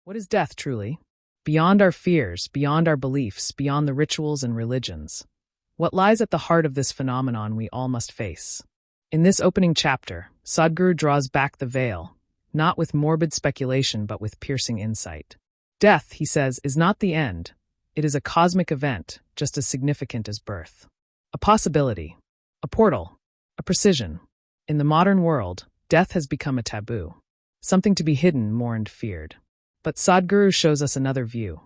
What is death, truly? Beyond our fears, beyond our beliefs, beyond the rituals and religions. What lies at the heart of this phenomenon we all must face? In this opening chapter, Sadhguru draws back the veil, not with morbid speculation but with piercing insight. Death, he says, is not the end. It is a cosmic event, just as significant as birth. A possibility, a portal, a precision. In the modern world, death has become a taboo, something to be hidden, mourned, feared. But Sadhguru shows us another view,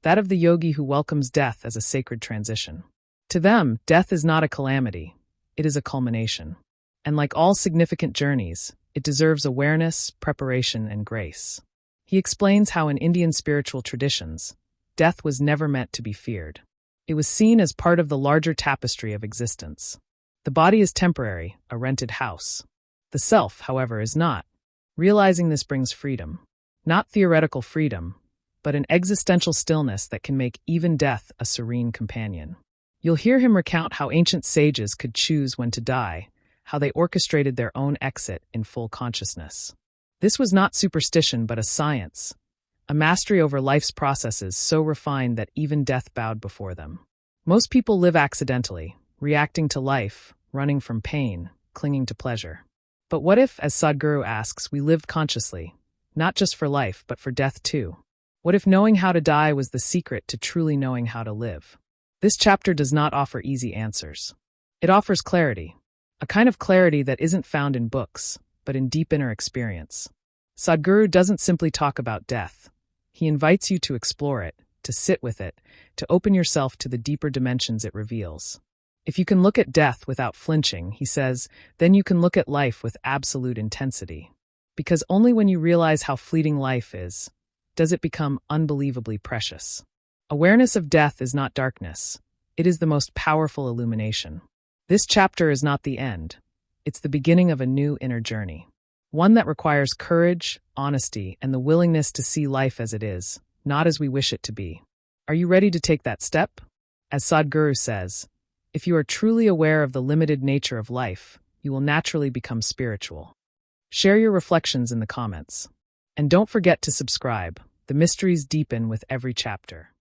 that of the yogi who welcomes death as a sacred transition. To them, death is not a calamity, it is a culmination. And like all significant journeys, it deserves awareness, preparation, and grace. He explains how in Indian spiritual traditions, death was never meant to be feared. It was seen as part of the larger tapestry of existence. The body is temporary, a rented house. The self, however, is not. Realizing this brings freedom. Not theoretical freedom, but an existential stillness that can make even death a serene companion. You'll hear him recount how ancient sages could choose when to die, how they orchestrated their own exit in full consciousness. This was not superstition but a science, a mastery over life's processes so refined that even death bowed before them. Most people live accidentally, reacting to life, running from pain, clinging to pleasure. But what if, as Sadhguru asks, we lived consciously, not just for life but for death too? What if knowing how to die was the secret to truly knowing how to live? This chapter does not offer easy answers. It offers clarity, a kind of clarity that isn't found in books, but in deep inner experience. Sadhguru doesn't simply talk about death. He invites you to explore it, to sit with it, to open yourself to the deeper dimensions it reveals. If you can look at death without flinching, he says, then you can look at life with absolute intensity. Because only when you realize how fleeting life is, does it become unbelievably precious. Awareness of death is not darkness. It is the most powerful illumination. This chapter is not the end. It's the beginning of a new inner journey. One that requires courage, honesty, and the willingness to see life as it is, not as we wish it to be. Are you ready to take that step? As Sadhguru says, if you are truly aware of the limited nature of life, you will naturally become spiritual. Share your reflections in the comments. And don't forget to subscribe. The mysteries deepen with every chapter.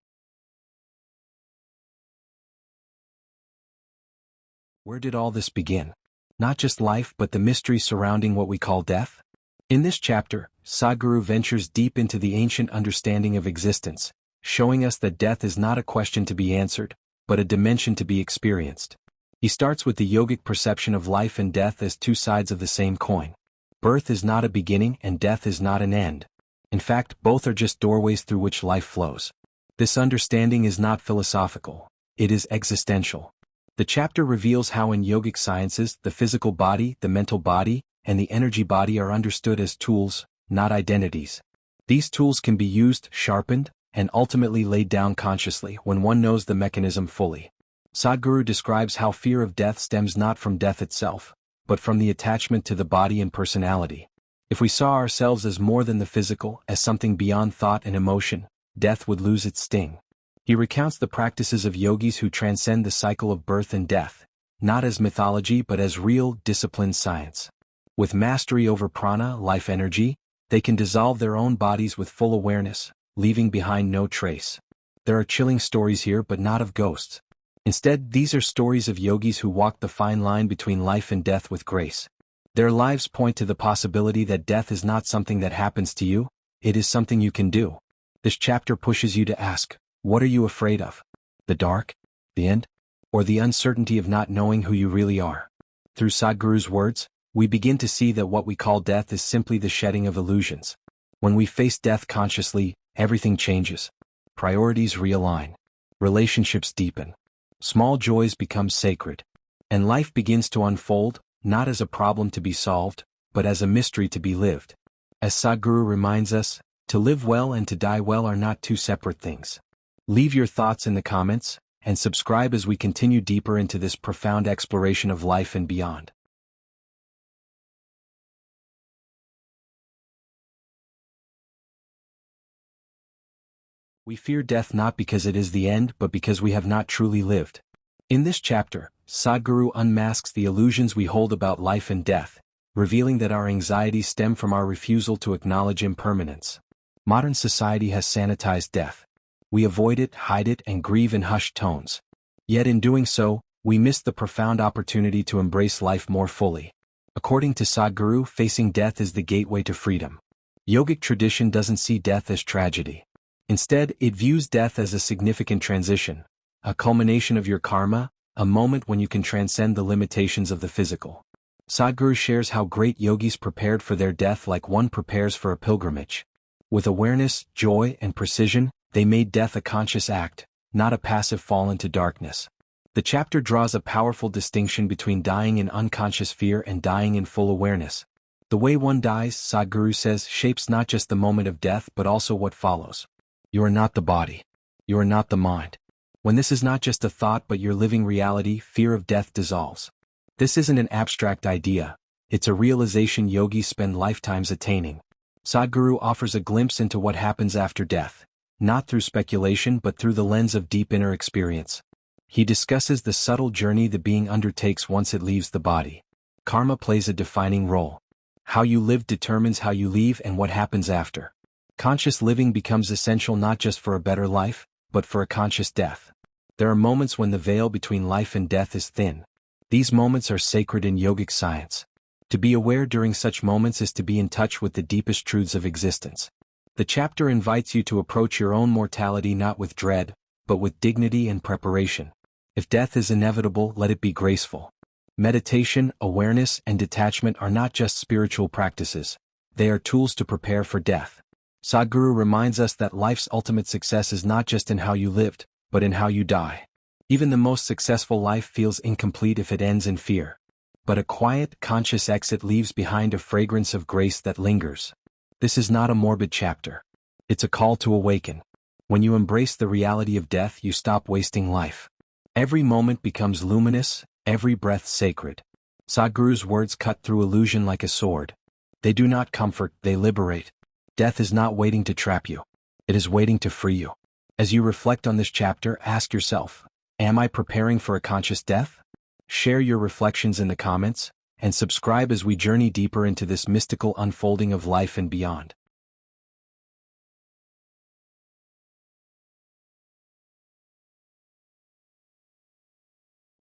Where did all this begin? Not just life, but the mystery surrounding what we call death? In this chapter, Sadhguru ventures deep into the ancient understanding of existence, showing us that death is not a question to be answered, but a dimension to be experienced. He starts with the yogic perception of life and death as two sides of the same coin. Birth is not a beginning and death is not an end. In fact, both are just doorways through which life flows. This understanding is not philosophical, it is existential. The chapter reveals how in yogic sciences, the physical body, the mental body, and the energy body are understood as tools, not identities. These tools can be used, sharpened, and ultimately laid down consciously when one knows the mechanism fully. Sadhguru describes how fear of death stems not from death itself, but from the attachment to the body and personality. If we saw ourselves as more than the physical, as something beyond thought and emotion, death would lose its sting. He recounts the practices of yogis who transcend the cycle of birth and death, not as mythology but as real, disciplined science. With mastery over prana, life energy, they can dissolve their own bodies with full awareness, leaving behind no trace. There are chilling stories here but not of ghosts. Instead, these are stories of yogis who walk the fine line between life and death with grace. Their lives point to the possibility that death is not something that happens to you, it is something you can do. This chapter pushes you to ask, what are you afraid of? The dark? The end? Or the uncertainty of not knowing who you really are? Through Sadhguru's words, we begin to see that what we call death is simply the shedding of illusions. When we face death consciously, everything changes. Priorities realign. Relationships deepen. Small joys become sacred. And life begins to unfold, not as a problem to be solved, but as a mystery to be lived. As Sadhguru reminds us, to live well and to die well are not two separate things. Leave your thoughts in the comments, and subscribe as we continue deeper into this profound exploration of life and beyond. We fear death not because it is the end but because we have not truly lived. In this chapter, Sadhguru unmasks the illusions we hold about life and death, revealing that our anxieties stem from our refusal to acknowledge impermanence. Modern society has sanitized death. We avoid it, hide it, and grieve in hushed tones. Yet in doing so, we miss the profound opportunity to embrace life more fully. According to Sadhguru, facing death is the gateway to freedom. Yogic tradition doesn't see death as tragedy. Instead, it views death as a significant transition, a culmination of your karma, a moment when you can transcend the limitations of the physical. Sadhguru shares how great yogis prepared for their death like one prepares for a pilgrimage. With awareness, joy, and precision, they made death a conscious act, not a passive fall into darkness. The chapter draws a powerful distinction between dying in unconscious fear and dying in full awareness. The way one dies, Sadhguru says, shapes not just the moment of death but also what follows. You are not the body. You are not the mind. When this is not just a thought but your living reality, fear of death dissolves. This isn't an abstract idea. It's a realization yogis spend lifetimes attaining. Sadhguru offers a glimpse into what happens after death, not through speculation but through the lens of deep inner experience. He discusses the subtle journey the being undertakes once it leaves the body. Karma plays a defining role. How you live determines how you leave and what happens after. Conscious living becomes essential not just for a better life, but for a conscious death. There are moments when the veil between life and death is thin. These moments are sacred in yogic science. To be aware during such moments is to be in touch with the deepest truths of existence. The chapter invites you to approach your own mortality not with dread, but with dignity and preparation. If death is inevitable, let it be graceful. Meditation, awareness, and detachment are not just spiritual practices. They are tools to prepare for death. Sadhguru reminds us that life's ultimate success is not just in how you lived, but in how you die. Even the most successful life feels incomplete if it ends in fear. But a quiet, conscious exit leaves behind a fragrance of grace that lingers. This is not a morbid chapter. It's a call to awaken. When you embrace the reality of death, you stop wasting life. Every moment becomes luminous, every breath sacred. Sadhguru's words cut through illusion like a sword. They do not comfort, they liberate. Death is not waiting to trap you. It is waiting to free you. As you reflect on this chapter, ask yourself, am I preparing for a conscious death? Share your reflections in the comments, and subscribe as we journey deeper into this mystical unfolding of life and beyond.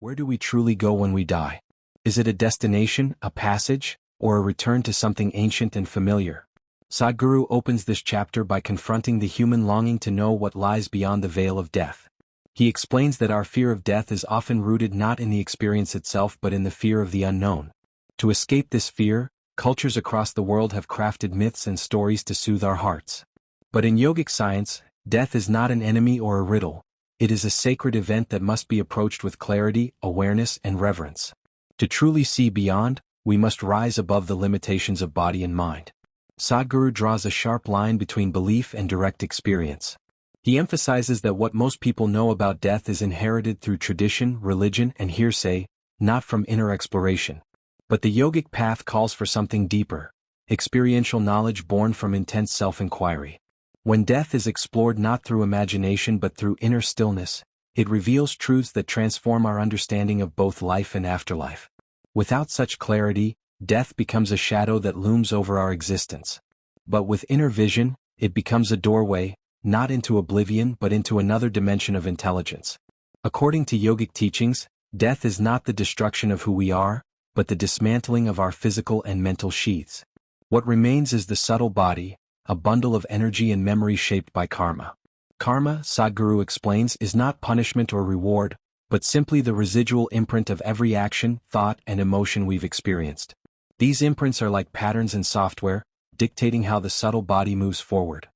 Where do we truly go when we die? Is it a destination, a passage, or a return to something ancient and familiar? Sadhguru opens this chapter by confronting the human longing to know what lies beyond the veil of death. He explains that our fear of death is often rooted not in the experience itself but in the fear of the unknown. To escape this fear, cultures across the world have crafted myths and stories to soothe our hearts. But in yogic science, death is not an enemy or a riddle. It is a sacred event that must be approached with clarity, awareness, and reverence. To truly see beyond, we must rise above the limitations of body and mind. Sadhguru draws a sharp line between belief and direct experience. He emphasizes that what most people know about death is inherited through tradition, religion, and hearsay, not from inner exploration. But the yogic path calls for something deeper, experiential knowledge born from intense self-inquiry. When death is explored not through imagination but through inner stillness, it reveals truths that transform our understanding of both life and afterlife. Without such clarity, death becomes a shadow that looms over our existence. But with inner vision, it becomes a doorway, not into oblivion but into another dimension of intelligence. According to yogic teachings, death is not the destruction of who we are, but the dismantling of our physical and mental sheaths. What remains is the subtle body, a bundle of energy and memory shaped by karma. Karma, Sadhguru explains, is not punishment or reward, but simply the residual imprint of every action, thought, and emotion we've experienced. These imprints are like patterns in software, dictating how the subtle body moves forward.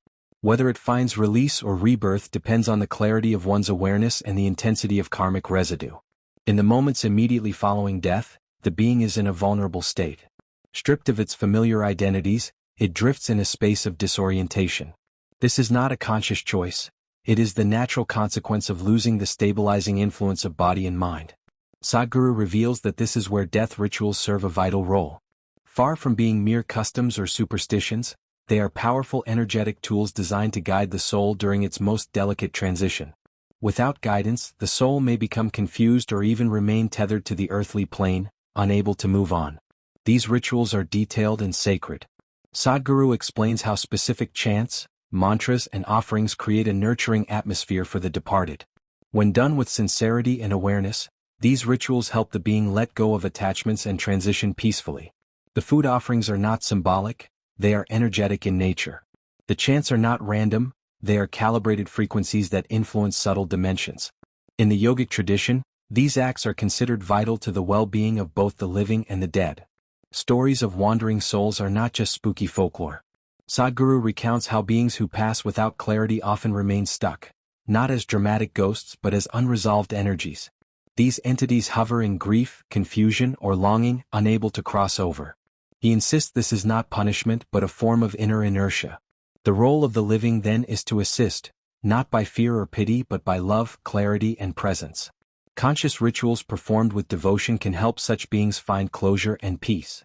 Whether it finds release or rebirth depends on the clarity of one's awareness and the intensity of karmic residue. In the moments immediately following death, the being is in a vulnerable state. Stripped of its familiar identities, it drifts in a space of disorientation. This is not a conscious choice. It is the natural consequence of losing the stabilizing influence of body and mind. Sadhguru reveals that this is where death rituals serve a vital role. Far from being mere customs or superstitions, they are powerful energetic tools designed to guide the soul during its most delicate transition. Without guidance, the soul may become confused or even remain tethered to the earthly plane, unable to move on. These rituals are detailed and sacred. Sadhguru explains how specific chants, mantras and offerings create a nurturing atmosphere for the departed. When done with sincerity and awareness, these rituals help the being let go of attachments and transition peacefully. The food offerings are not symbolic, they are energetic in nature. The chants are not random, they are calibrated frequencies that influence subtle dimensions. In the yogic tradition, these acts are considered vital to the well-being of both the living and the dead. Stories of wandering souls are not just spooky folklore. Sadhguru recounts how beings who pass without clarity often remain stuck, not as dramatic ghosts but as unresolved energies. These entities hover in grief, confusion, or longing, unable to cross over. He insists this is not punishment but a form of inner inertia. The role of the living then is to assist, not by fear or pity but by love, clarity, and presence. Conscious rituals performed with devotion can help such beings find closure and peace.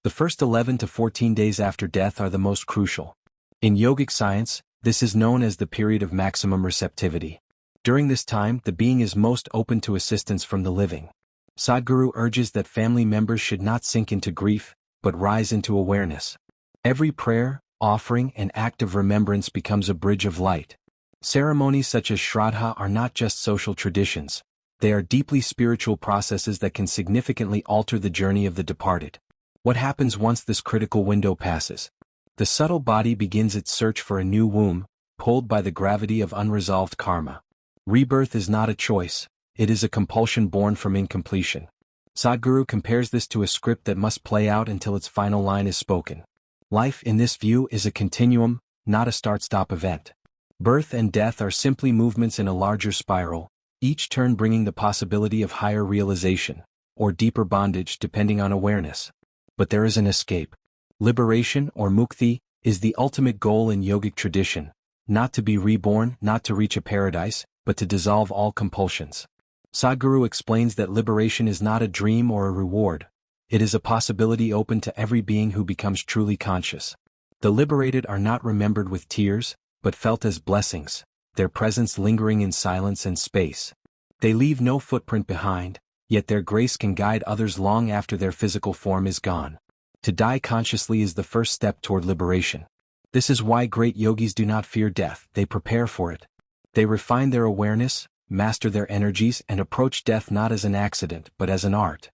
The first 11 to 14 days after death are the most crucial. In yogic science, this is known as the period of maximum receptivity. During this time, the being is most open to assistance from the living. Sadhguru urges that family members should not sink into grief, but rise into awareness. Every prayer, offering, and act of remembrance becomes a bridge of light. Ceremonies such as Shraddha are not just social traditions. They are deeply spiritual processes that can significantly alter the journey of the departed. What happens once this critical window passes? The subtle body begins its search for a new womb, pulled by the gravity of unresolved karma. Rebirth is not a choice, it is a compulsion born from incompletion. Sadhguru compares this to a script that must play out until its final line is spoken. Life in this view is a continuum, not a start-stop event. Birth and death are simply movements in a larger spiral, each turn bringing the possibility of higher realization, or deeper bondage depending on awareness. But there is an escape. Liberation, or mukti, is the ultimate goal in yogic tradition, not to be reborn, not to reach a paradise, but to dissolve all compulsions. Sadhguru explains that liberation is not a dream or a reward. It is a possibility open to every being who becomes truly conscious. The liberated are not remembered with tears, but felt as blessings, their presence lingering in silence and space. They leave no footprint behind, yet their grace can guide others long after their physical form is gone. To die consciously is the first step toward liberation. This is why great yogis do not fear death, they prepare for it. They refine their awareness, master their energies, and approach death not as an accident but as an art.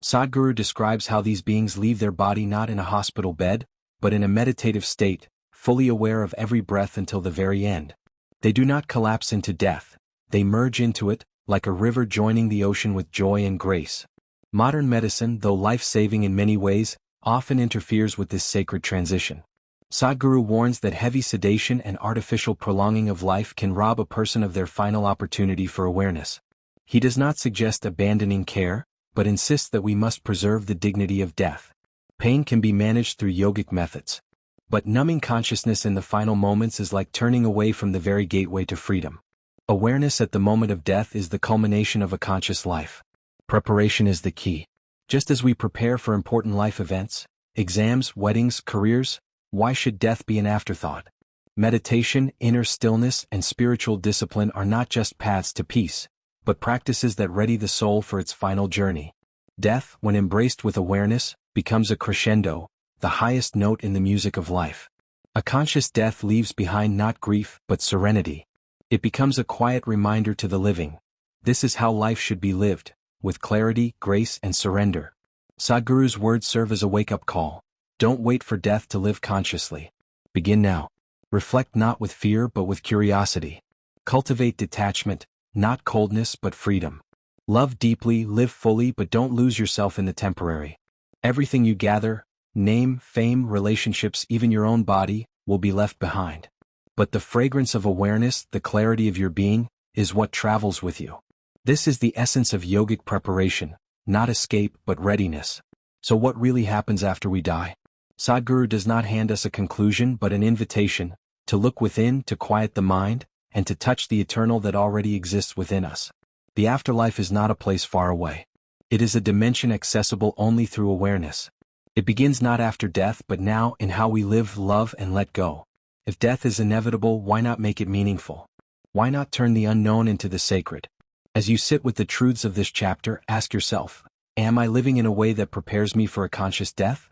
Sadhguru describes how these beings leave their body not in a hospital bed, but in a meditative state, fully aware of every breath until the very end. They do not collapse into death, they merge into it, like a river joining the ocean with joy and grace. Modern medicine, though life-saving in many ways, often interferes with this sacred transition. Sadhguru warns that heavy sedation and artificial prolonging of life can rob a person of their final opportunity for awareness. He does not suggest abandoning care, but insists that we must preserve the dignity of death. Pain can be managed through yogic methods. But numbing consciousness in the final moments is like turning away from the very gateway to freedom. Awareness at the moment of death is the culmination of a conscious life. Preparation is the key. Just as we prepare for important life events, exams, weddings, careers, why should death be an afterthought? Meditation, inner stillness, and spiritual discipline are not just paths to peace, but practices that ready the soul for its final journey. Death, when embraced with awareness, becomes a crescendo, the highest note in the music of life. A conscious death leaves behind not grief, but serenity. It becomes a quiet reminder to the living. This is how life should be lived, with clarity, grace, and surrender. Sadhguru's words serve as a wake-up call. Don't wait for death to live consciously. Begin now. Reflect not with fear but with curiosity. Cultivate detachment, not coldness but freedom. Love deeply, live fully, but don't lose yourself in the temporary. Everything you gather, name, fame, relationships, even your own body, will be left behind. But the fragrance of awareness, the clarity of your being, is what travels with you. This is the essence of yogic preparation, not escape but readiness. So what really happens after we die? Sadhguru does not hand us a conclusion but an invitation, to look within, to quiet the mind, and to touch the eternal that already exists within us. The afterlife is not a place far away. It is a dimension accessible only through awareness. It begins not after death but now in how we live, love, and let go. If death is inevitable, why not make it meaningful? Why not turn the unknown into the sacred? As you sit with the truths of this chapter, ask yourself, am I living in a way that prepares me for a conscious death?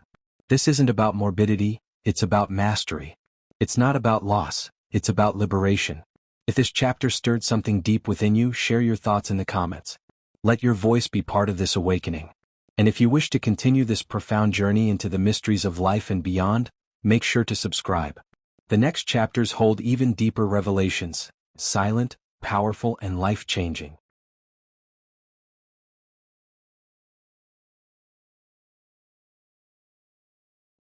This isn't about morbidity, it's about mastery. It's not about loss, it's about liberation. If this chapter stirred something deep within you, share your thoughts in the comments. Let your voice be part of this awakening. And if you wish to continue this profound journey into the mysteries of life and beyond, make sure to subscribe. The next chapters hold even deeper revelations, silent, powerful, and life-changing.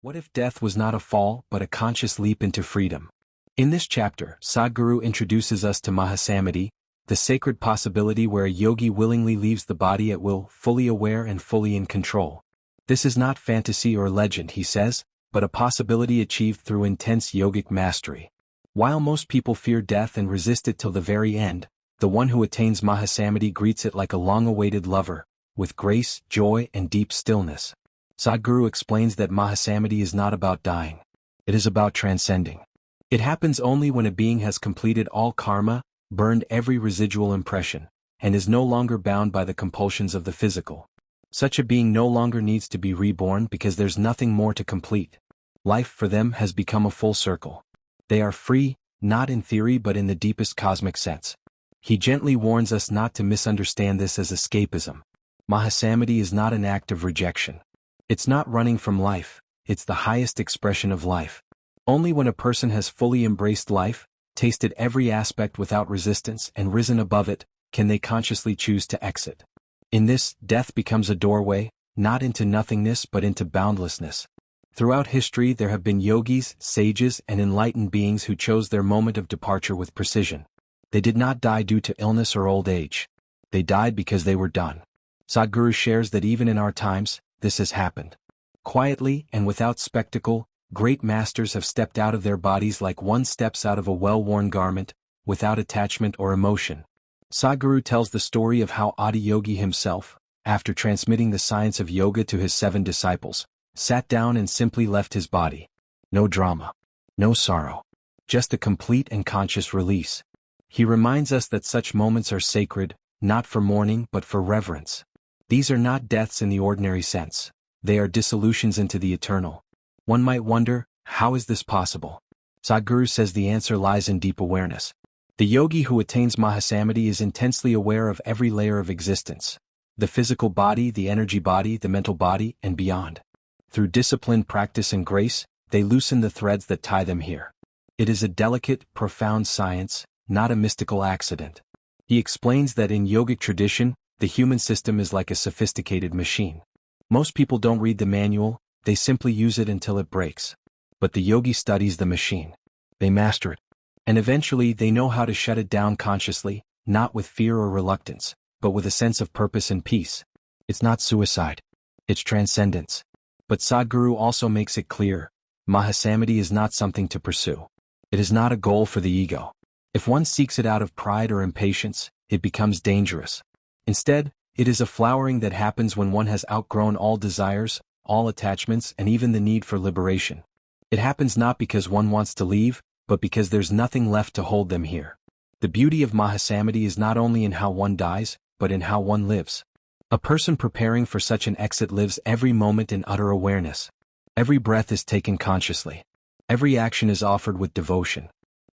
What if death was not a fall but a conscious leap into freedom? In this chapter, Sadhguru introduces us to Mahasamadhi, the sacred possibility where a yogi willingly leaves the body at will, fully aware and fully in control. This is not fantasy or legend, he says, but a possibility achieved through intense yogic mastery. While most people fear death and resist it till the very end, the one who attains Mahasamadhi greets it like a long-awaited lover, with grace, joy, and deep stillness. Sadhguru explains that Mahasamadhi is not about dying. It is about transcending. It happens only when a being has completed all karma, burned every residual impression, and is no longer bound by the compulsions of the physical. Such a being no longer needs to be reborn because there's nothing more to complete. Life for them has become a full circle. They are free, not in theory but in the deepest cosmic sense. He gently warns us not to misunderstand this as escapism. Mahasamadhi is not an act of rejection. It's not running from life, it's the highest expression of life. Only when a person has fully embraced life, tasted every aspect without resistance and risen above it, can they consciously choose to exit. In this, death becomes a doorway, not into nothingness but into boundlessness. Throughout history there have been yogis, sages, and enlightened beings who chose their moment of departure with precision. They did not die due to illness or old age. They died because they were done. Sadhguru shares that even in our times, this has happened. Quietly and without spectacle, great masters have stepped out of their bodies like one steps out of a well-worn garment, without attachment or emotion. Sadhguru tells the story of how Adiyogi himself, after transmitting the science of yoga to his 7 disciples, sat down and simply left his body. No drama. No sorrow. Just a complete and conscious release. He reminds us that such moments are sacred, not for mourning but for reverence. These are not deaths in the ordinary sense. They are dissolutions into the eternal. One might wonder, how is this possible? Sadhguru says the answer lies in deep awareness. The yogi who attains Mahasamadhi is intensely aware of every layer of existence. The physical body, the energy body, the mental body, and beyond. Through discipline, practice, and grace, they loosen the threads that tie them here. It is a delicate, profound science, not a mystical accident. He explains that in yogic tradition, the human system is like a sophisticated machine. Most people don't read the manual, they simply use it until it breaks. But the yogi studies the machine. They master it. And eventually they know how to shut it down consciously, not with fear or reluctance, but with a sense of purpose and peace. It's not suicide. It's transcendence. But Sadhguru also makes it clear, Mahasamadhi is not something to pursue. It is not a goal for the ego. If one seeks it out of pride or impatience, it becomes dangerous. Instead, it is a flowering that happens when one has outgrown all desires, all attachments, and even the need for liberation. It happens not because one wants to leave, but because there's nothing left to hold them here. The beauty of Mahasamadhi is not only in how one dies, but in how one lives. A person preparing for such an exit lives every moment in utter awareness. Every breath is taken consciously. Every action is offered with devotion.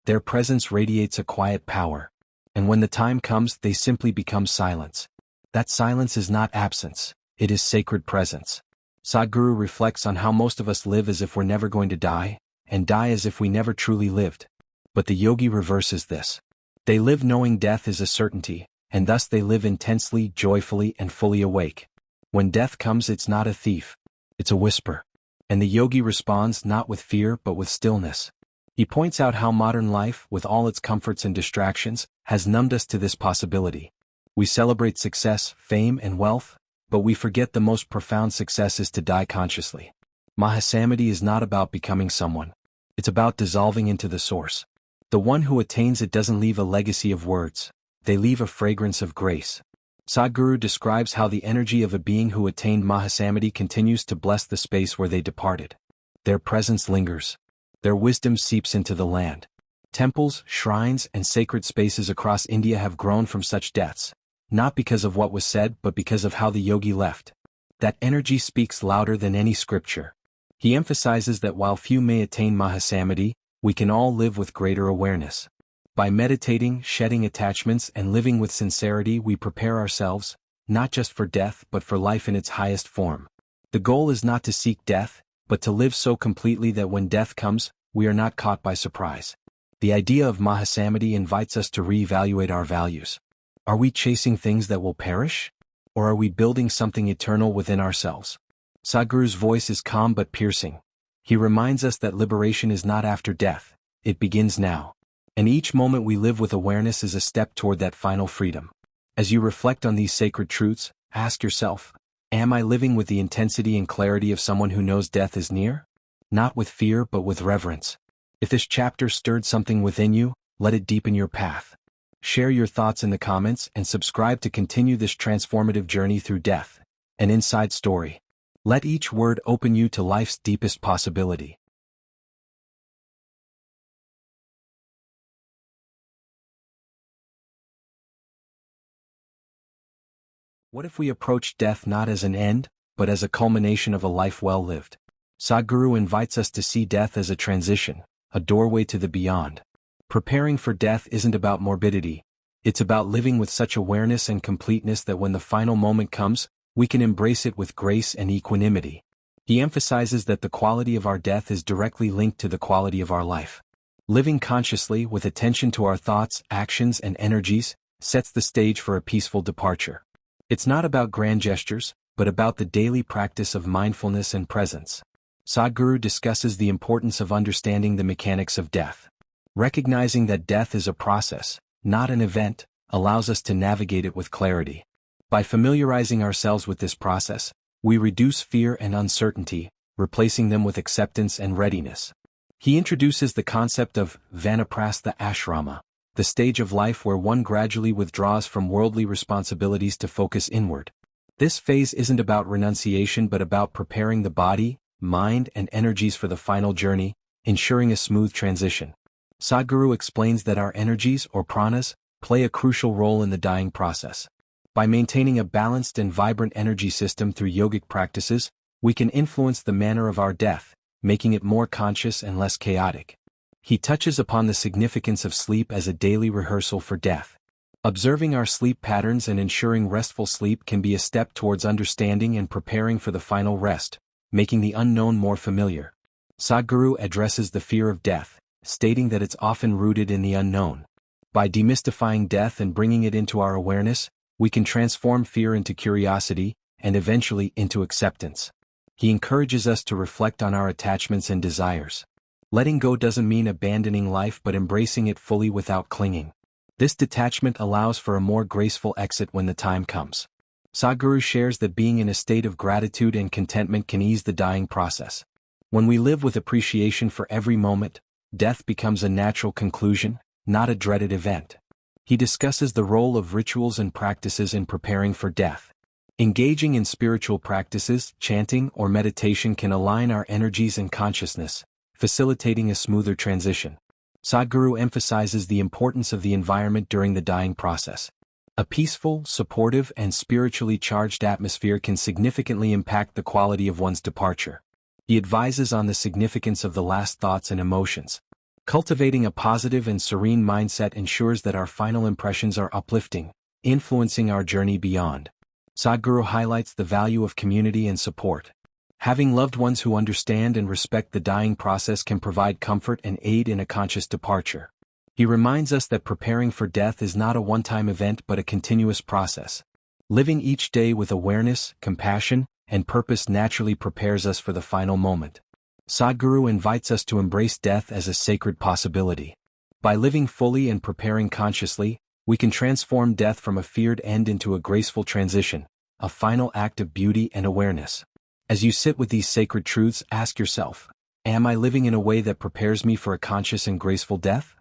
Their presence radiates a quiet power. And when the time comes, they simply become silence. That silence is not absence, it is sacred presence. Sadhguru reflects on how most of us live as if we're never going to die, and die as if we never truly lived. But the yogi reverses this. They live knowing death is a certainty, and thus they live intensely, joyfully, and fully awake. When death comes, it's not a thief. It's a whisper. And the yogi responds not with fear but with stillness. He points out how modern life, with all its comforts and distractions, has numbed us to this possibility. We celebrate success, fame, and wealth, but we forget the most profound success is to die consciously. Mahasamadhi is not about becoming someone. It's about dissolving into the source. The one who attains it doesn't leave a legacy of words. They leave a fragrance of grace. Sadhguru describes how the energy of a being who attained Mahasamadhi continues to bless the space where they departed. Their presence lingers. Their wisdom seeps into the land. Temples, shrines, and sacred spaces across India have grown from such deaths, not because of what was said but because of how the yogi left. That energy speaks louder than any scripture. He emphasizes that while few may attain Mahasamadhi, we can all live with greater awareness. By meditating, shedding attachments, and living with sincerity, we prepare ourselves, not just for death but for life in its highest form. The goal is not to seek death, but to live so completely that when death comes, we are not caught by surprise. The idea of Mahasamadhi invites us to reevaluate our values. Are we chasing things that will perish? Or are we building something eternal within ourselves? Sadhguru's voice is calm but piercing. He reminds us that liberation is not after death, it begins now. And each moment we live with awareness is a step toward that final freedom. As you reflect on these sacred truths, ask yourself, am I living with the intensity and clarity of someone who knows death is near? Not with fear but with reverence. If this chapter stirred something within you, let it deepen your path. Share your thoughts in the comments and subscribe to continue this transformative journey through death, an inside story. Let each word open you to life's deepest possibility. What if we approach death not as an end, but as a culmination of a life well lived? Sadhguru invites us to see death as a transition, a doorway to the beyond. Preparing for death isn't about morbidity, it's about living with such awareness and completeness that when the final moment comes, we can embrace it with grace and equanimity. He emphasizes that the quality of our death is directly linked to the quality of our life. Living consciously with attention to our thoughts, actions, and energies sets the stage for a peaceful departure. It's not about grand gestures, but about the daily practice of mindfulness and presence. Sadhguru discusses the importance of understanding the mechanics of death. Recognizing that death is a process, not an event, allows us to navigate it with clarity. By familiarizing ourselves with this process, we reduce fear and uncertainty, replacing them with acceptance and readiness. He introduces the concept of vanaprastha ashrama, the stage of life where one gradually withdraws from worldly responsibilities to focus inward. This phase isn't about renunciation but about preparing the body, mind, and energies for the final journey, ensuring a smooth transition. Sadhguru explains that our energies, or pranas, play a crucial role in the dying process. By maintaining a balanced and vibrant energy system through yogic practices, we can influence the manner of our death, making it more conscious and less chaotic. He touches upon the significance of sleep as a daily rehearsal for death. Observing our sleep patterns and ensuring restful sleep can be a step towards understanding and preparing for the final rest, making the unknown more familiar. Sadhguru addresses the fear of death, stating that it's often rooted in the unknown. By demystifying death and bringing it into our awareness, we can transform fear into curiosity, and eventually into acceptance. He encourages us to reflect on our attachments and desires. Letting go doesn't mean abandoning life but embracing it fully without clinging. This detachment allows for a more graceful exit when the time comes. Sadhguru shares that being in a state of gratitude and contentment can ease the dying process. When we live with appreciation for every moment, death becomes a natural conclusion, not a dreaded event. He discusses the role of rituals and practices in preparing for death. Engaging in spiritual practices, chanting, or meditation can align our energies and consciousness, facilitating a smoother transition. Sadhguru emphasizes the importance of the environment during the dying process. A peaceful, supportive, and spiritually charged atmosphere can significantly impact the quality of one's departure. He advises on the significance of the last thoughts and emotions. Cultivating a positive and serene mindset ensures that our final impressions are uplifting, influencing our journey beyond. Sadhguru highlights the value of community and support. Having loved ones who understand and respect the dying process can provide comfort and aid in a conscious departure. He reminds us that preparing for death is not a one-time event but a continuous process. Living each day with awareness, compassion, and purpose naturally prepares us for the final moment. Sadhguru invites us to embrace death as a sacred possibility. By living fully and preparing consciously, we can transform death from a feared end into a graceful transition, a final act of beauty and awareness. As you sit with these sacred truths, ask yourself, am I living in a way that prepares me for a conscious and graceful death?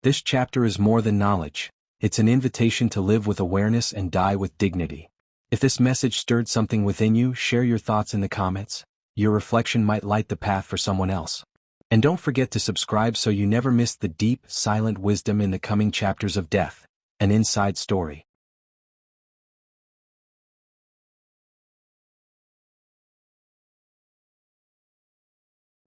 This chapter is more than knowledge. It's an invitation to live with awareness and die with dignity. If this message stirred something within you, share your thoughts in the comments. Your reflection might light the path for someone else. And don't forget to subscribe so you never miss the deep, silent wisdom in the coming chapters of Death, an Inside Story.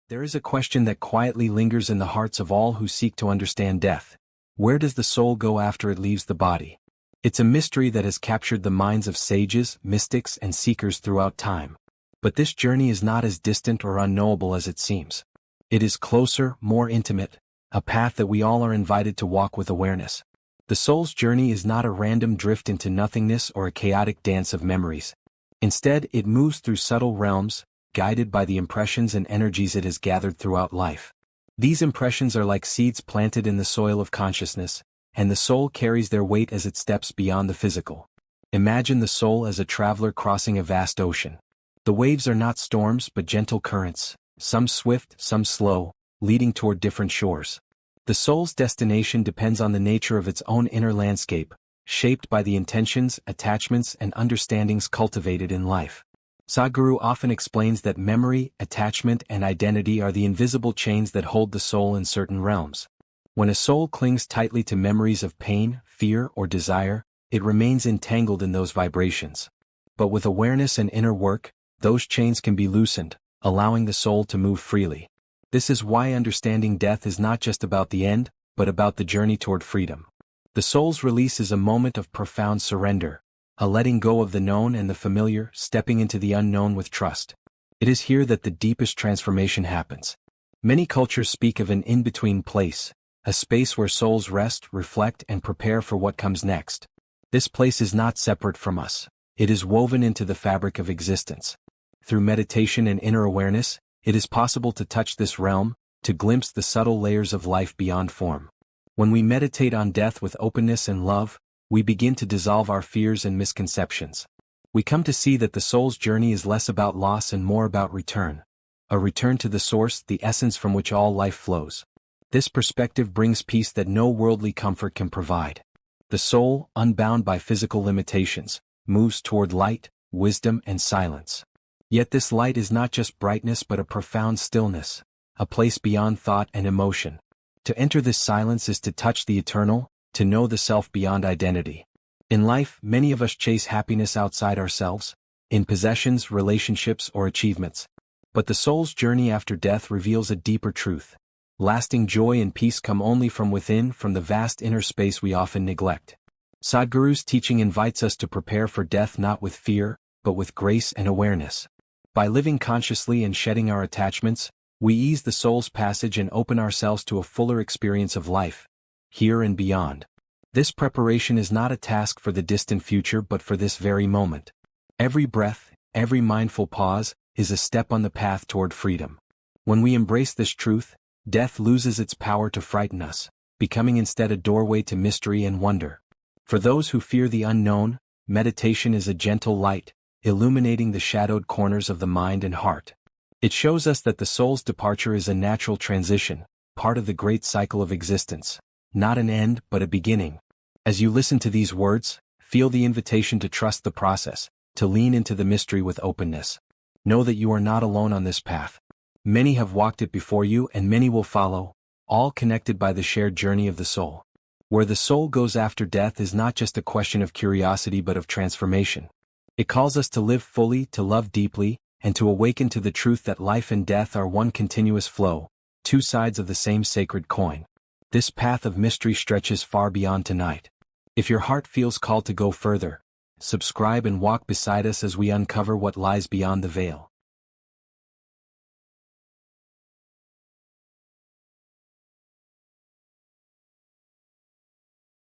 There is a question that quietly lingers in the hearts of all who seek to understand death. Where does the soul go after it leaves the body? It's a mystery that has captured the minds of sages, mystics, and seekers throughout time. But this journey is not as distant or unknowable as it seems. It is closer, more intimate, a path that we all are invited to walk with awareness. The soul's journey is not a random drift into nothingness or a chaotic dance of memories. Instead, it moves through subtle realms, guided by the impressions and energies it has gathered throughout life. These impressions are like seeds planted in the soil of consciousness, and the soul carries their weight as it steps beyond the physical. Imagine the soul as a traveler crossing a vast ocean. The waves are not storms but gentle currents, some swift, some slow, leading toward different shores. The soul's destination depends on the nature of its own inner landscape, shaped by the intentions, attachments, and understandings cultivated in life. Sadhguru often explains that memory, attachment, and identity are the invisible chains that hold the soul in certain realms. When a soul clings tightly to memories of pain, fear, or desire, it remains entangled in those vibrations. But with awareness and inner work, those chains can be loosened, allowing the soul to move freely. This is why understanding death is not just about the end, but about the journey toward freedom. The soul's release is a moment of profound surrender, a letting go of the known and the familiar, stepping into the unknown with trust. It is here that the deepest transformation happens. Many cultures speak of an in-between place, a space where souls rest, reflect, and prepare for what comes next. This place is not separate from us. It is woven into the fabric of existence. Through meditation and inner awareness, it is possible to touch this realm, to glimpse the subtle layers of life beyond form. When we meditate on death with openness and love, we begin to dissolve our fears and misconceptions. We come to see that the soul's journey is less about loss and more about return. A return to the source, the essence from which all life flows. This perspective brings peace that no worldly comfort can provide. The soul, unbound by physical limitations, moves toward light, wisdom, and silence. Yet this light is not just brightness but a profound stillness, a place beyond thought and emotion. To enter this silence is to touch the eternal, to know the self beyond identity. In life, many of us chase happiness outside ourselves, in possessions, relationships, or achievements. But the soul's journey after death reveals a deeper truth. Lasting joy and peace come only from within, from the vast inner space we often neglect. Sadhguru's teaching invites us to prepare for death not with fear, but with grace and awareness. By living consciously and shedding our attachments, we ease the soul's passage and open ourselves to a fuller experience of life, here and beyond. This preparation is not a task for the distant future but for this very moment. Every breath, every mindful pause, is a step on the path toward freedom. When we embrace this truth, death loses its power to frighten us, becoming instead a doorway to mystery and wonder. For those who fear the unknown, meditation is a gentle light, illuminating the shadowed corners of the mind and heart. It shows us that the soul's departure is a natural transition, part of the great cycle of existence. Not an end, but a beginning. As you listen to these words, feel the invitation to trust the process, to lean into the mystery with openness. Know that you are not alone on this path. Many have walked it before you and many will follow, all connected by the shared journey of the soul. Where the soul goes after death is not just a question of curiosity but of transformation. It calls us to live fully, to love deeply, and to awaken to the truth that life and death are one continuous flow, two sides of the same sacred coin. This path of mystery stretches far beyond tonight. If your heart feels called to go further, subscribe and walk beside us as we uncover what lies beyond the veil.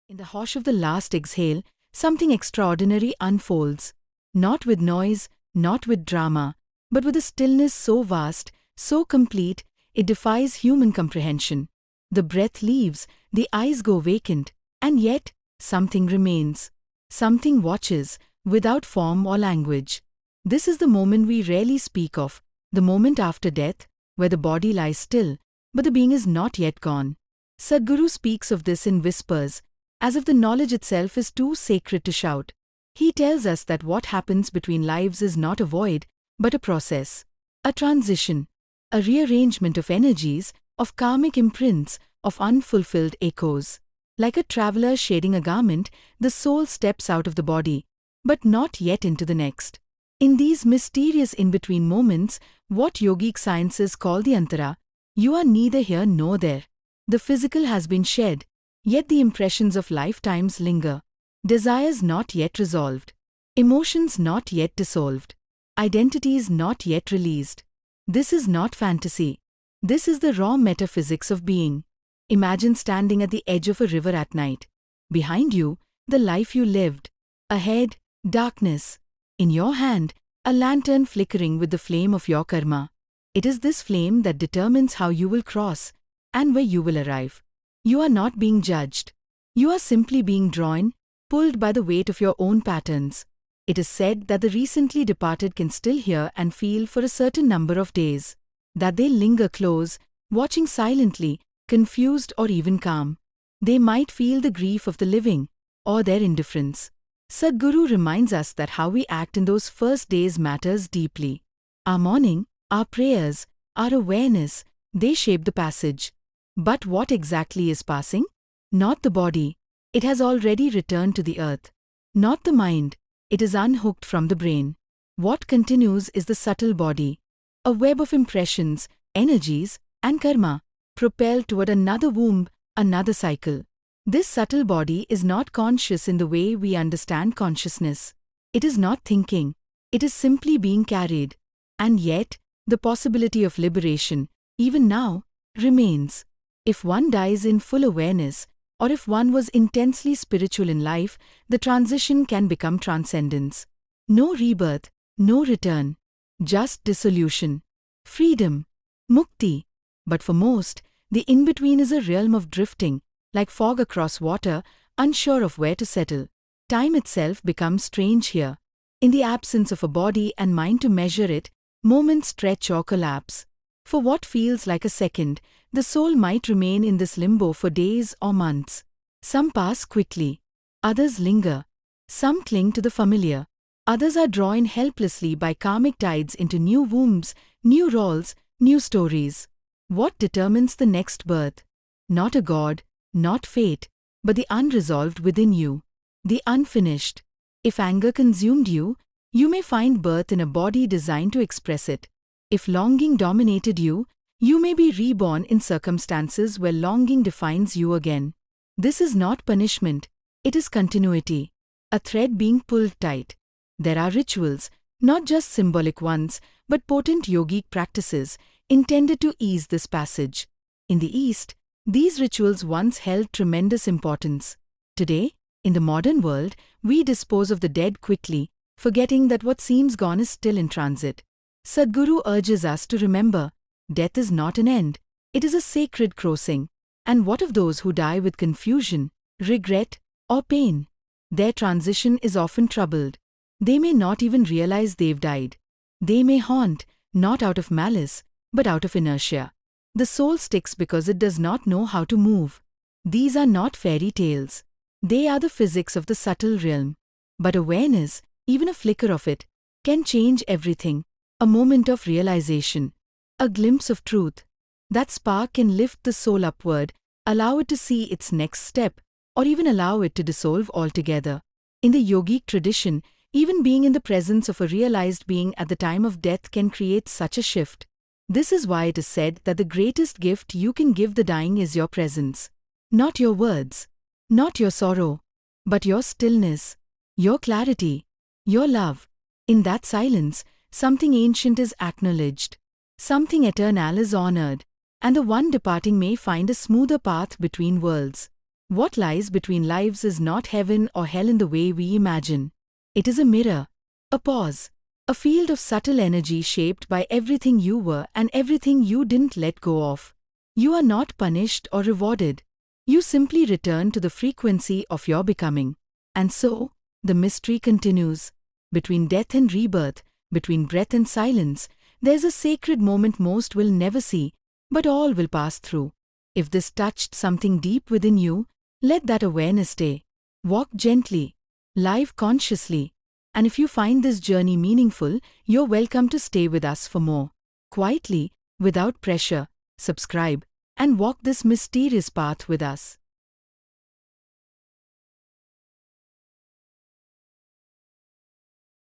In the hush of the last exhale, something extraordinary unfolds. Not with noise, not with drama, but with a stillness so vast, so complete, it defies human comprehension. The breath leaves, the eyes go vacant, and yet something remains. Something watches, without form or language. This is the moment we rarely speak of, the moment after death, where the body lies still, but the being is not yet gone. Sadhguru speaks of this in whispers, as if the knowledge itself is too sacred to shout. He tells us that what happens between lives is not a void, but a process, a transition, a rearrangement of energies, of karmic imprints, of unfulfilled echoes. Like a traveler shading a garment, the soul steps out of the body, but not yet into the next. In these mysterious in-between moments, What yogic sciences call the antara, you are neither here nor there. The physical has been shed, yet the impressions of lifetimes linger. Desires not yet resolved. Emotions not yet dissolved. Identities not yet released. This is not fantasy. This is the raw metaphysics of being. Imagine standing at the edge of a river at night. Behind you, the life you lived. Ahead, darkness. In your hand, a lantern flickering with the flame of your karma. It is this flame that determines how you will cross and where you will arrive. You are not being judged. You are simply being drawn, pulled by the weight of your own patterns. It is said that the recently departed can still hear and feel for a certain number of days, that they linger close, watching silently, confused or even calm. They might feel the grief of the living, or their indifference. Sadhguru reminds us that how we act in those first days matters deeply. Our mourning, our prayers, our awareness, they shape the passage. But what exactly is passing? Not the body. It has already returned to the earth. Not the mind. It is unhooked from the brain. What continues is the subtle body. A web of impressions, energies, and karma, propelled toward another womb, another cycle. This subtle body is not conscious in the way we understand consciousness. It is not thinking. It is simply being carried. And yet, the possibility of liberation, even now, remains. If one dies in full awareness, or if one was intensely spiritual in life, the transition can become transcendence. No rebirth, no return. Just dissolution. Freedom. Mukti. But for most, the in-between is a realm of drifting, like fog across water, unsure of where to settle. Time itself becomes strange here. In the absence of a body and mind to measure it, moments stretch or collapse. For what feels like a second, the soul might remain in this limbo for days or months. Some pass quickly. Others linger. Some cling to the familiar. Others are drawn helplessly by karmic tides into new wombs, new roles, new stories. What determines the next birth? Not a god, not fate, but the unresolved within you. The unfinished. If anger consumed you, you may find birth in a body designed to express it. If longing dominated you, you may be reborn in circumstances where longing defines you again. This is not punishment, it is continuity. A thread being pulled tight. There are rituals, not just symbolic ones, but potent yogic practices, intended to ease this passage. In the East, these rituals once held tremendous importance. Today, in the modern world, we dispose of the dead quickly, forgetting that what seems gone is still in transit. Sadhguru urges us to remember, death is not an end, it is a sacred crossing. And what of those who die with confusion, regret, or pain? Their transition is often troubled. They may not even realize they've died. They may haunt, not out of malice, but out of inertia. The soul sticks because it does not know how to move. These are not fairy tales. They are the physics of the subtle realm. But awareness, even a flicker of it, can change everything. A moment of realization, a glimpse of truth. That spark can lift the soul upward, allow it to see its next step, or even allow it to dissolve altogether. In the yogic tradition, even being in the presence of a realized being at the time of death can create such a shift. This is why it is said that the greatest gift you can give the dying is your presence. Not your words, not your sorrow, but your stillness, your clarity, your love. In that silence, something ancient is acknowledged, something eternal is honored, and the one departing may find a smoother path between worlds. What lies between lives is not heaven or hell in the way we imagine. It is a mirror, a pause, a field of subtle energy shaped by everything you were and everything you didn't let go of. You are not punished or rewarded. You simply return to the frequency of your becoming. And so, the mystery continues. Between death and rebirth, between breath and silence, there's a sacred moment most will never see, but all will pass through. If this touched something deep within you, let that awareness stay. Walk gently, live consciously. And if you find this journey meaningful, you're welcome to stay with us for more. Quietly, without pressure, subscribe, and walk this mysterious path with us.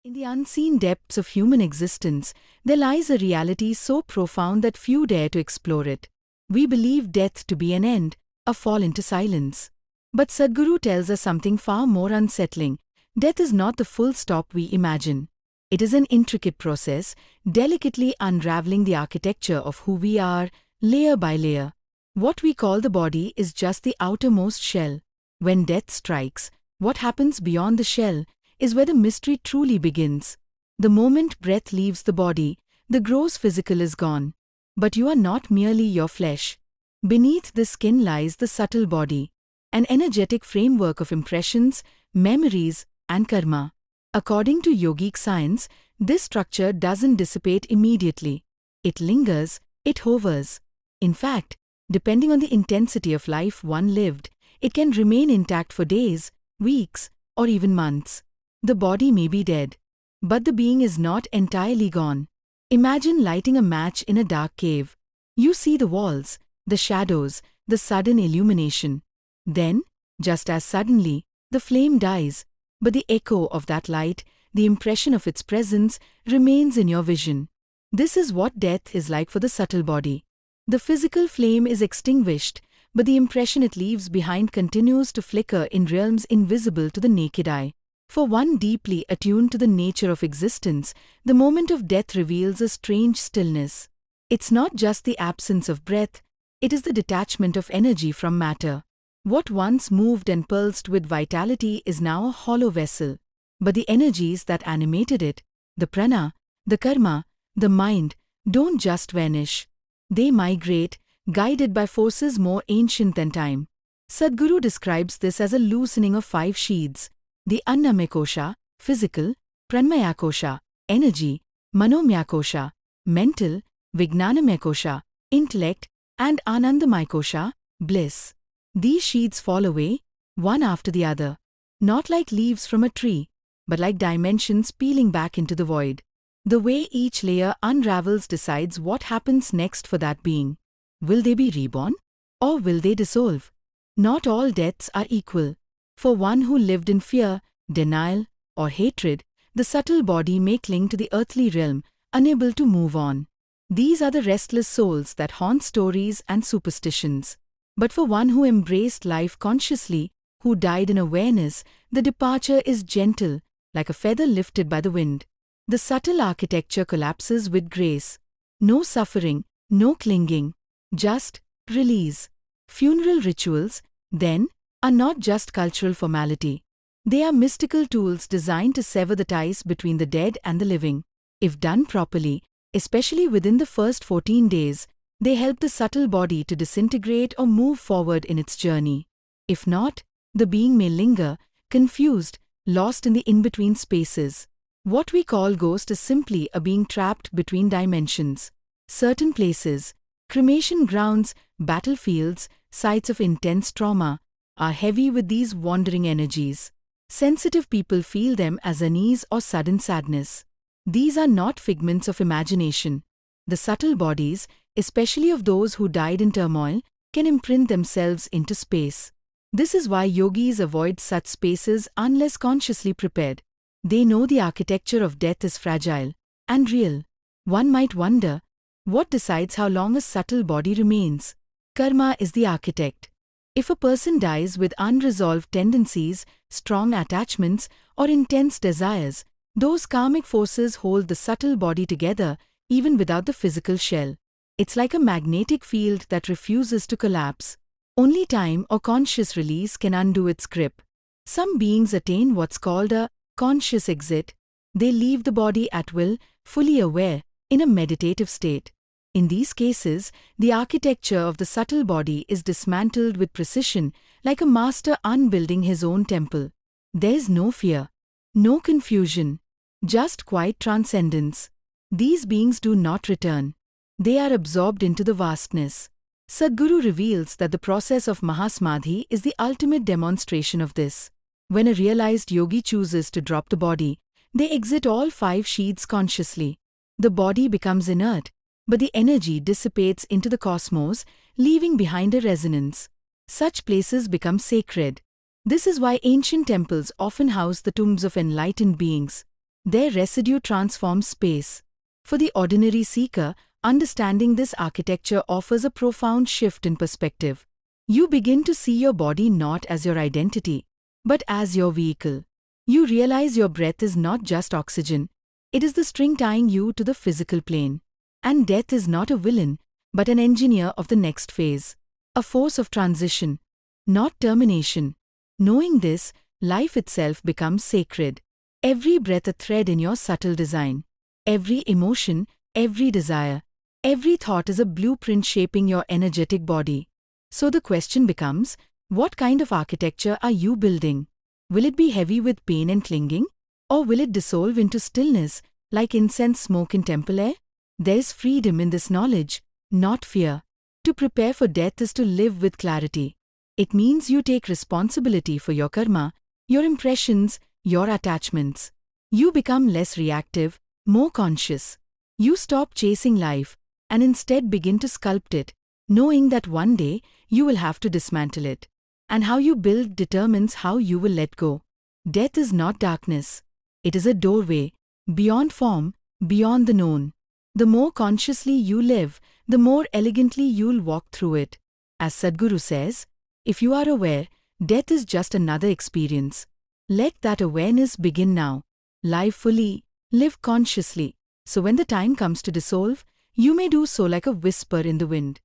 In the unseen depths of human existence, there lies a reality so profound that few dare to explore it. We believe death to be an end, a fall into silence. But Sadhguru tells us something far more unsettling. Death is not the full stop we imagine. It is an intricate process, delicately unraveling the architecture of who we are, layer by layer. What we call the body is just the outermost shell. When death strikes, what happens beyond the shell is where the mystery truly begins. The moment breath leaves the body, the gross physical is gone. But you are not merely your flesh. Beneath the skin lies the subtle body, an energetic framework of impressions, memories, and karma. According to yogic science, this structure doesn't dissipate immediately. It lingers, it hovers. In fact, depending on the intensity of life one lived, it can remain intact for days, weeks, or even months. The body may be dead, but the being is not entirely gone. Imagine lighting a match in a dark cave. You see the walls, the shadows, the sudden illumination. Then, just as suddenly, the flame dies, but the echo of that light, the impression of its presence, remains in your vision. This is what death is like for the subtle body. The physical flame is extinguished, but the impression it leaves behind continues to flicker in realms invisible to the naked eye. For one deeply attuned to the nature of existence, the moment of death reveals a strange stillness. It's not just the absence of breath, it is the detachment of energy from matter. What once moved and pulsed with vitality is now a hollow vessel. But the energies that animated it, the prana, the karma, the mind, don't just vanish. They migrate, guided by forces more ancient than time. Sadhguru describes this as a loosening of 5 sheaths: the Annamaya Kosha, physical; Pranmaya Kosha, energy; Manomaya Kosha, mental; Vijnanamaya Kosha, intellect; and Anandamaya Kosha, bliss. These sheaths fall away, one after the other, not like leaves from a tree, but like dimensions peeling back into the void. The way each layer unravels decides what happens next for that being. Will they be reborn? Or will they dissolve? Not all deaths are equal. For one who lived in fear, denial, or hatred, the subtle body may cling to the earthly realm, unable to move on. These are the restless souls that haunt stories and superstitions. But for one who embraced life consciously, who died in awareness, the departure is gentle, like a feather lifted by the wind. The subtle architecture collapses with grace. No suffering, no clinging, just release. Funeral rituals, then, are not just cultural formality. They are mystical tools designed to sever the ties between the dead and the living. If done properly, especially within the first 14 days, they help the subtle body to disintegrate or move forward in its journey. If not, the being may linger, confused, lost in the in-between spaces. What we call ghost is simply a being trapped between dimensions. Certain places, cremation grounds, battlefields, sites of intense trauma, are heavy with these wandering energies. Sensitive people feel them as unease or sudden sadness. These are not figments of imagination. The subtle bodies, especially of those who died in turmoil, can imprint themselves into space. This is why yogis avoid such spaces unless consciously prepared. They know the architecture of death is fragile and real. One might wonder, what decides how long a subtle body remains? Karma is the architect. If a person dies with unresolved tendencies, strong attachments, or intense desires, those karmic forces hold the subtle body together even without the physical shell. It's like a magnetic field that refuses to collapse. Only time or conscious release can undo its grip. Some beings attain what's called a conscious exit. They leave the body at will, fully aware, in a meditative state. In these cases, the architecture of the subtle body is dismantled with precision, like a master unbuilding his own temple. There is no fear, no confusion, just quiet transcendence. These beings do not return. They are absorbed into the vastness. Sadhguru reveals that the process of Mahasamadhi is the ultimate demonstration of this. When a realized yogi chooses to drop the body, they exit all 5 sheaths consciously. The body becomes inert, but the energy dissipates into the cosmos, leaving behind a resonance. Such places become sacred. This is why ancient temples often house the tombs of enlightened beings. Their residue transforms space. For the ordinary seeker, understanding this architecture offers a profound shift in perspective. You begin to see your body not as your identity, but as your vehicle. You realize your breath is not just oxygen, it is the string tying you to the physical plane. And death is not a villain, but an engineer of the next phase. A force of transition, not termination. Knowing this, life itself becomes sacred. Every breath a thread in your subtle design. Every emotion, every desire, every thought is a blueprint shaping your energetic body. So the question becomes, what kind of architecture are you building? Will it be heavy with pain and clinging? Or will it dissolve into stillness, like incense smoke in temple air? There is freedom in this knowledge, not fear. To prepare for death is to live with clarity. It means you take responsibility for your karma, your impressions, your attachments. You become less reactive, more conscious. You stop chasing life and instead begin to sculpt it, knowing that one day you will have to dismantle it. And how you build determines how you will let go. Death is not darkness. It is a doorway, beyond form, beyond the known. The more consciously you live, the more elegantly you'll walk through it. As Sadhguru says, if you are aware, death is just another experience. Let that awareness begin now. Live fully, live consciously, so when the time comes to dissolve, you may do so like a whisper in the wind.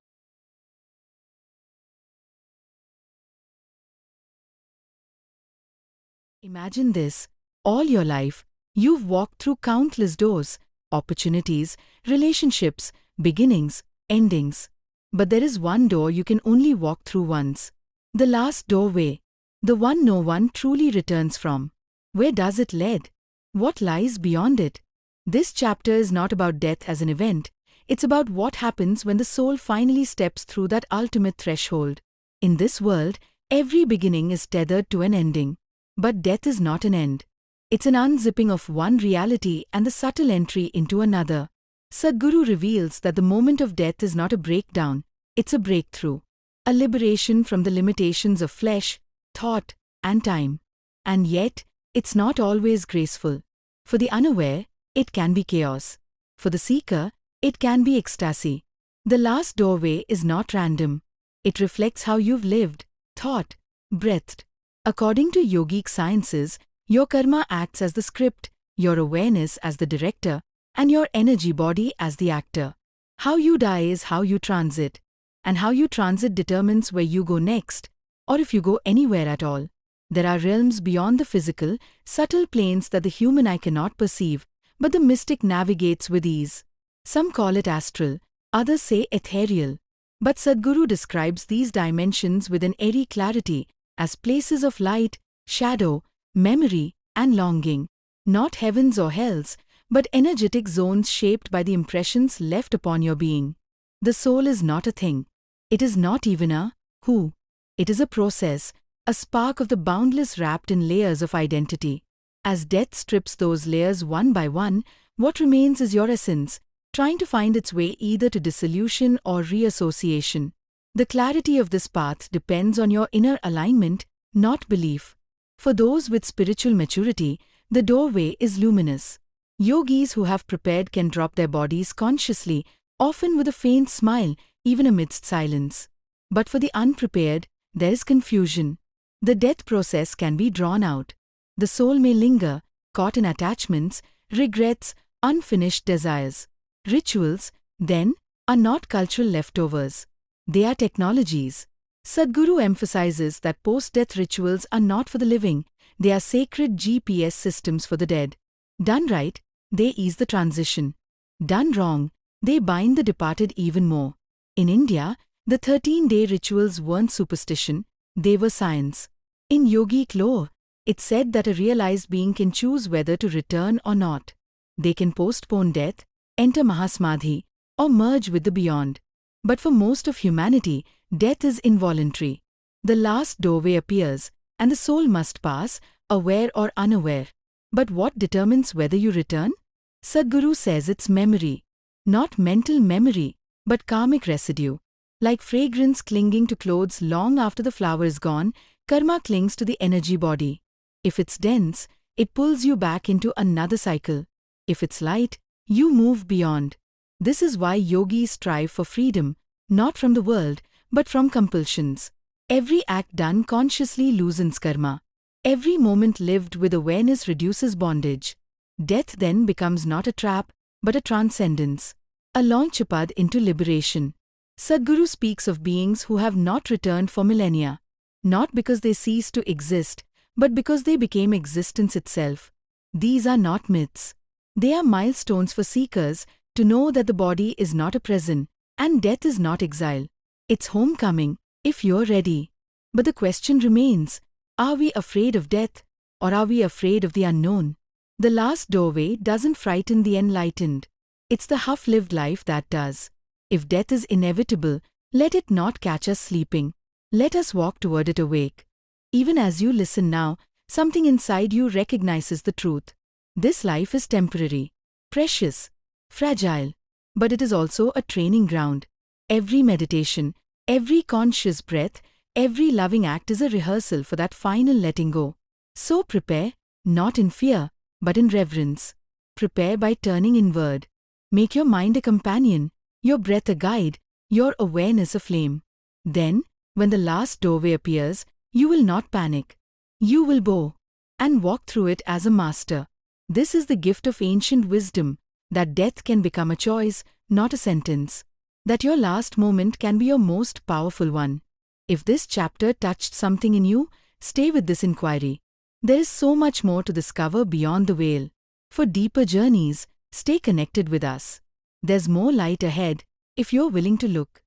Imagine this, all your life, you've walked through countless doors, opportunities, relationships, beginnings, endings. But there is one door you can only walk through once. The last doorway. The one no one truly returns from. Where does it lead? What lies beyond it? This chapter is not about death as an event. It's about what happens when the soul finally steps through that ultimate threshold. In this world, every beginning is tethered to an ending. But death is not an end. It's an unzipping of one reality and the subtle entry into another. Sadhguru reveals that the moment of death is not a breakdown, it's a breakthrough. A liberation from the limitations of flesh, thought, and time. And yet, it's not always graceful. For the unaware, it can be chaos. For the seeker, it can be ecstasy. The last doorway is not random. It reflects how you've lived, thought, breathed. According to yogic sciences, your karma acts as the script, your awareness as the director, and your energy body as the actor. How you die is how you transit. And how you transit determines where you go next, or if you go anywhere at all. There are realms beyond the physical, subtle planes that the human eye cannot perceive, but the mystic navigates with ease. Some call it astral, others say ethereal. But Sadhguru describes these dimensions with an airy clarity as places of light, shadow, memory, and longing. Not heavens or hells, but energetic zones shaped by the impressions left upon your being. The soul is not a thing. It is not even a who. It is a process, a spark of the boundless wrapped in layers of identity. As death strips those layers one by one, what remains is your essence, trying to find its way either to dissolution or reassociation. The clarity of this path depends on your inner alignment, not belief. For those with spiritual maturity, the doorway is luminous. Yogis who have prepared can drop their bodies consciously, often with a faint smile, even amidst silence. But for the unprepared, there is confusion. The death process can be drawn out. The soul may linger, caught in attachments, regrets, unfinished desires. Rituals, then, are not cultural leftovers. They are technologies. Sadhguru emphasizes that post-death rituals are not for the living, they are sacred GPS systems for the dead. Done right, they ease the transition. Done wrong, they bind the departed even more. In India, the 13-day rituals weren't superstition, they were science. In yogic lore, it's said that a realized being can choose whether to return or not. They can postpone death, enter Mahasamadhi, or merge with the beyond. But for most of humanity, death is involuntary. The last doorway appears, and the soul must pass, aware or unaware. But what determines whether you return? Sadhguru says it's memory. Not mental memory, but karmic residue. Like fragrance clinging to clothes long after the flower is gone, karma clings to the energy body. If it's dense, it pulls you back into another cycle. If it's light, you move beyond. This is why yogis strive for freedom, not from the world, but from compulsions. Every act done consciously loosens karma. Every moment lived with awareness reduces bondage. Death then becomes not a trap, but a transcendence, a launchpad into liberation. Sadhguru speaks of beings who have not returned for millennia, not because they ceased to exist, but because they became existence itself. These are not myths. They are milestones for seekers to know that the body is not a prison, and death is not exile. It's homecoming, if you're ready. But the question remains, are we afraid of death, or are we afraid of the unknown? The last doorway doesn't frighten the enlightened. It's the half-lived life that does. If death is inevitable, let it not catch us sleeping. Let us walk toward it awake. Even as you listen now, something inside you recognizes the truth. This life is temporary, precious, fragile, but it is also a training ground. Every meditation, every conscious breath, every loving act is a rehearsal for that final letting go. So prepare, not in fear, but in reverence. Prepare by turning inward. Make your mind a companion, your breath a guide, your awareness a flame. Then, when the last doorway appears, you will not panic. You will bow and walk through it as a master. This is the gift of ancient wisdom, that death can become a choice, not a sentence. That your last moment can be your most powerful one. If this chapter touched something in you, stay with this inquiry. There is so much more to discover beyond the veil. For deeper journeys, stay connected with us. There's more light ahead, if you're willing to look.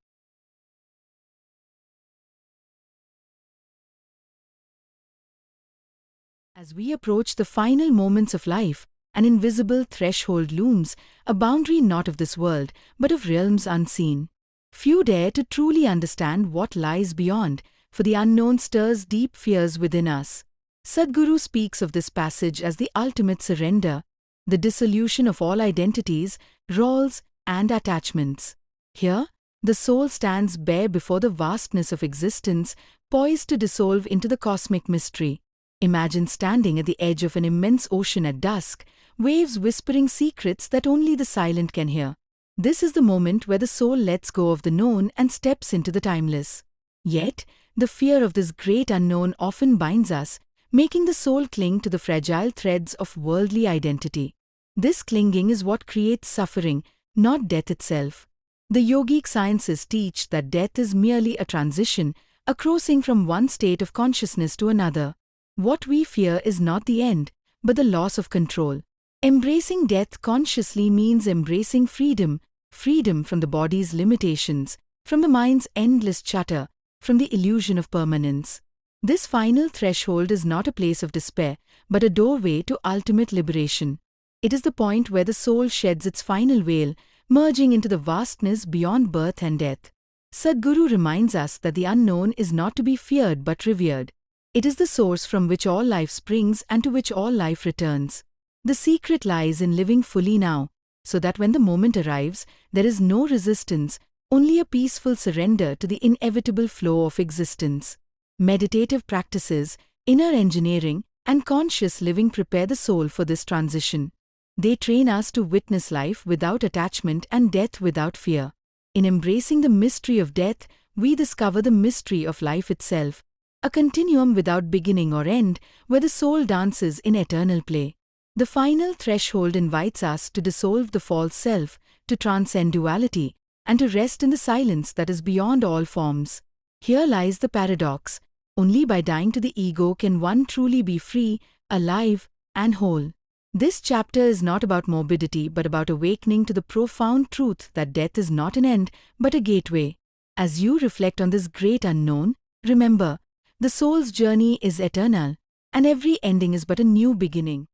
As we approach the final moments of life, an invisible threshold looms, a boundary not of this world, but of realms unseen. Few dare to truly understand what lies beyond, for the unknown stirs deep fears within us. Sadhguru speaks of this passage as the ultimate surrender, the dissolution of all identities, roles, and attachments. Here, the soul stands bare before the vastness of existence, poised to dissolve into the cosmic mystery. Imagine standing at the edge of an immense ocean at dusk, waves whispering secrets that only the silent can hear. This is the moment where the soul lets go of the known and steps into the timeless. Yet, the fear of this great unknown often binds us, making the soul cling to the fragile threads of worldly identity. This clinging is what creates suffering, not death itself. The yogic sciences teach that death is merely a transition, a crossing from one state of consciousness to another. What we fear is not the end, but the loss of control. Embracing death consciously means embracing freedom, freedom from the body's limitations, from the mind's endless chatter, from the illusion of permanence. This final threshold is not a place of despair, but a doorway to ultimate liberation. It is the point where the soul sheds its final veil, merging into the vastness beyond birth and death. Sadhguru reminds us that the unknown is not to be feared but revered. It is the source from which all life springs and to which all life returns. The secret lies in living fully now, so that when the moment arrives, there is no resistance, only a peaceful surrender to the inevitable flow of existence. Meditative practices, inner engineering, and conscious living prepare the soul for this transition. They train us to witness life without attachment and death without fear. In embracing the mystery of death, we discover the mystery of life itself, a continuum without beginning or end, where the soul dances in eternal play. The final threshold invites us to dissolve the false self, to transcend duality, and to rest in the silence that is beyond all forms. Here lies the paradox. Only by dying to the ego can one truly be free, alive, and whole. This chapter is not about morbidity but about awakening to the profound truth that death is not an end but a gateway. As you reflect on this great unknown, remember, the soul's journey is eternal, and every ending is but a new beginning.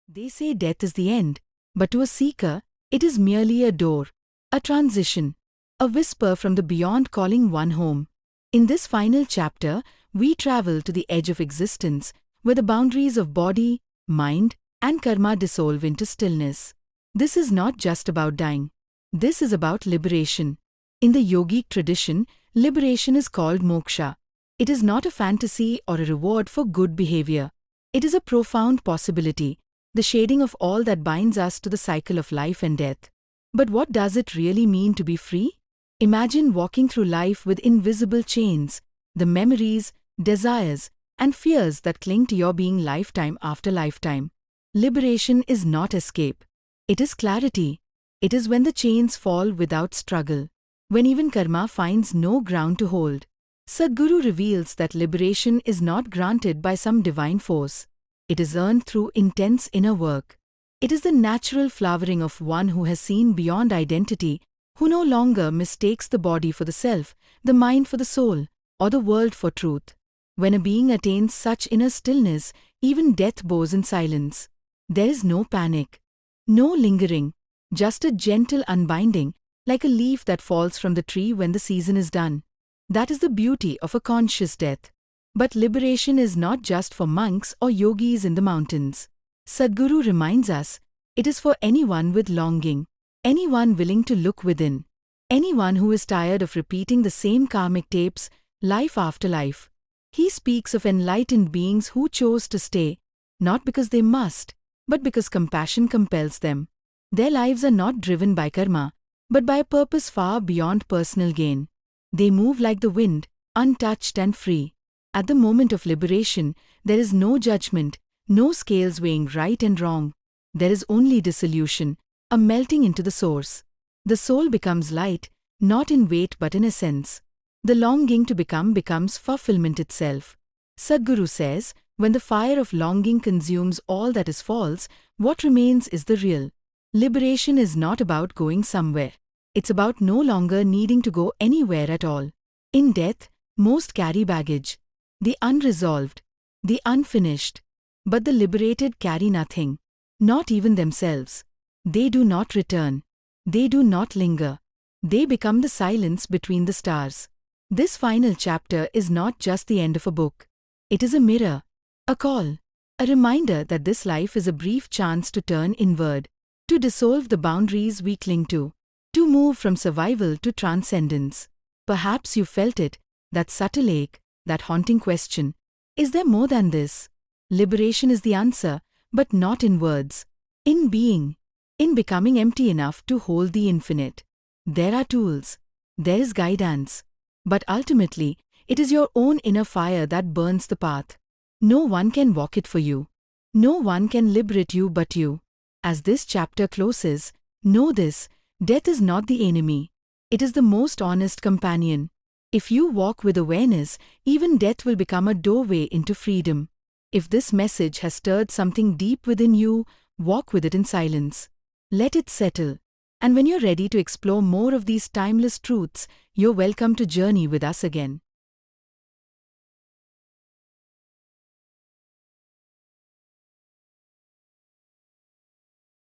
They say death is the end, but to a seeker, it is merely a door, a transition, a whisper from the beyond calling one home. In this final chapter, we travel to the edge of existence, where the boundaries of body, mind, and karma dissolve into stillness. This is not just about dying. This is about liberation. In the yogic tradition, Liberation is called moksha. It is not a fantasy or a reward for good behavior. It is a profound possibility, the shading of all that binds us to the cycle of life and death. But what does it really mean to be free? Imagine walking through life with invisible chains, the memories, desires, and fears that cling to your being lifetime after lifetime. Liberation is not escape. It is clarity. It is when the chains fall without struggle, when even karma finds no ground to hold. Sadhguru reveals that liberation is not granted by some divine force. It is earned through intense inner work. It is the natural flowering of one who has seen beyond identity, who no longer mistakes the body for the self, the mind for the soul, or the world for truth. When a being attains such inner stillness, even death bows in silence. There is no panic, no lingering, just a gentle unbinding, like a leaf that falls from the tree when the season is done. That is the beauty of a conscious death. But liberation is not just for monks or yogis in the mountains. Sadhguru reminds us, it is for anyone with longing, anyone willing to look within, anyone who is tired of repeating the same karmic tapes, life after life. He speaks of enlightened beings who chose to stay, not because they must, but because compassion compels them. Their lives are not driven by karma, but by a purpose far beyond personal gain. They move like the wind, untouched and free. At the moment of liberation, there is no judgment, no scales weighing right and wrong. There is only dissolution, a melting into the source. The soul becomes light, not in weight but in essence. The longing to become becomes fulfillment itself. Sadhguru says, when the fire of longing consumes all that is false, what remains is the real. Liberation is not about going somewhere. It's about no longer needing to go anywhere at all. In death, most carry baggage. The unresolved, the unfinished. But the liberated carry nothing, not even themselves. They do not return. They do not linger. They become the silence between the stars. This final chapter is not just the end of a book. It is a mirror, a call, a reminder that this life is a brief chance to turn inward, to dissolve the boundaries we cling to move from survival to transcendence. Perhaps you felt it, that subtle ache, that haunting question. Is there more than this? Liberation is the answer, but not in words. In being. In becoming empty enough to hold the infinite. There are tools. There is guidance. But ultimately, it is your own inner fire that burns the path. No one can walk it for you. No one can liberate you but you. As this chapter closes, know this, death is not the enemy. It is the most honest companion. If you walk with awareness, even death will become a doorway into freedom. If this message has stirred something deep within you, walk with it in silence. Let it settle. And when you're ready to explore more of these timeless truths, you're welcome to journey with us again.